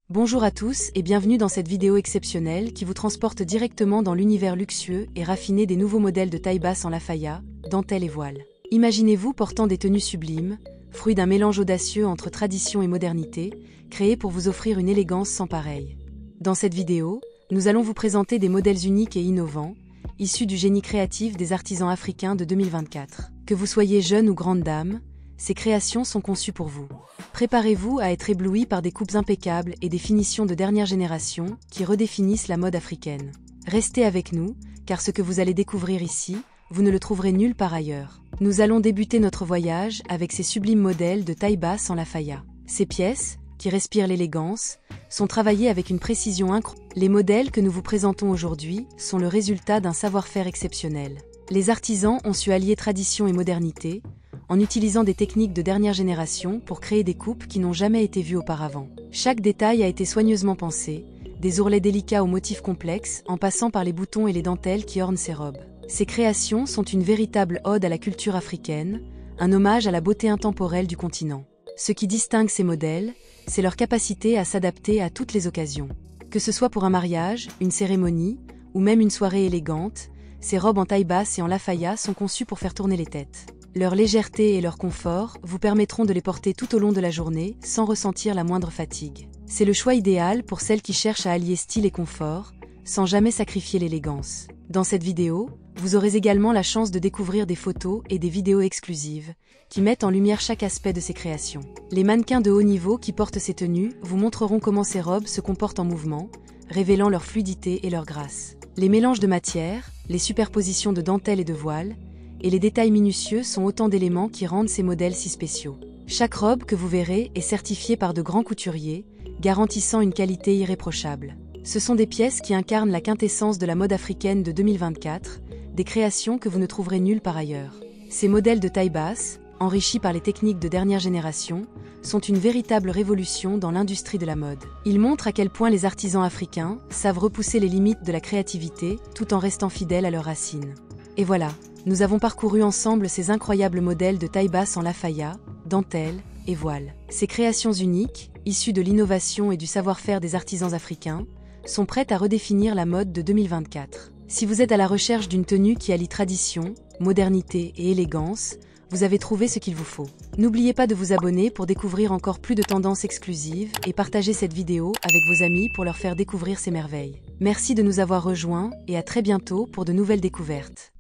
Bonjour à tous et bienvenue dans cette vidéo exceptionnelle qui vous transporte directement dans l'univers luxueux et raffiné des nouveaux modèles de taille basse en lafaya, dentelle et voile. Imaginez-vous portant des tenues sublimes, fruits d'un mélange audacieux entre tradition et modernité, créés pour vous offrir une élégance sans pareille. Dans cette vidéo, nous allons vous présenter des modèles uniques et innovants, issus du génie créatif des artisans africains de 2024. Que vous soyez jeune ou grande dame, ces créations sont conçues pour vous. Préparez-vous à être ébloui par des coupes impeccables et des finitions de dernière génération qui redéfinissent la mode africaine. Restez avec nous, car ce que vous allez découvrir ici, vous ne le trouverez nulle part ailleurs. Nous allons débuter notre voyage avec ces sublimes modèles de taille basse en lafaya. Ces pièces, qui respirent l'élégance, sont travaillées avec une précision incroyable. Les modèles que nous vous présentons aujourd'hui sont le résultat d'un savoir-faire exceptionnel. Les artisans ont su allier tradition et modernité, en utilisant des techniques de dernière génération pour créer des coupes qui n'ont jamais été vues auparavant. Chaque détail a été soigneusement pensé, des ourlets délicats aux motifs complexes, en passant par les boutons et les dentelles qui ornent ces robes. Ces créations sont une véritable ode à la culture africaine, un hommage à la beauté intemporelle du continent. Ce qui distingue ces modèles, c'est leur capacité à s'adapter à toutes les occasions. Que ce soit pour un mariage, une cérémonie, ou même une soirée élégante, ces robes en taille basse et en lafaya sont conçues pour faire tourner les têtes. Leur légèreté et leur confort vous permettront de les porter tout au long de la journée sans ressentir la moindre fatigue. C'est le choix idéal pour celles qui cherchent à allier style et confort, sans jamais sacrifier l'élégance. Dans cette vidéo, vous aurez également la chance de découvrir des photos et des vidéos exclusives, qui mettent en lumière chaque aspect de ces créations. Les mannequins de haut niveau qui portent ces tenues vous montreront comment ces robes se comportent en mouvement, révélant leur fluidité et leur grâce. Les mélanges de matières, les superpositions de dentelles et de voiles, et les détails minutieux sont autant d'éléments qui rendent ces modèles si spéciaux. Chaque robe que vous verrez est certifiée par de grands couturiers, garantissant une qualité irréprochable. Ce sont des pièces qui incarnent la quintessence de la mode africaine de 2024, des créations que vous ne trouverez nulle part ailleurs. Ces modèles de taille basse, enrichis par les techniques de dernière génération, sont une véritable révolution dans l'industrie de la mode. Ils montrent à quel point les artisans africains savent repousser les limites de la créativité tout en restant fidèles à leurs racines. Et voilà, nous avons parcouru ensemble ces incroyables modèles de taille basse en lafaya, dentelle et voile. Ces créations uniques, issues de l'innovation et du savoir-faire des artisans africains, sont prêtes à redéfinir la mode de 2024. Si vous êtes à la recherche d'une tenue qui allie tradition, modernité et élégance, vous avez trouvé ce qu'il vous faut. N'oubliez pas de vous abonner pour découvrir encore plus de tendances exclusives et partager cette vidéo avec vos amis pour leur faire découvrir ces merveilles. Merci de nous avoir rejoints et à très bientôt pour de nouvelles découvertes.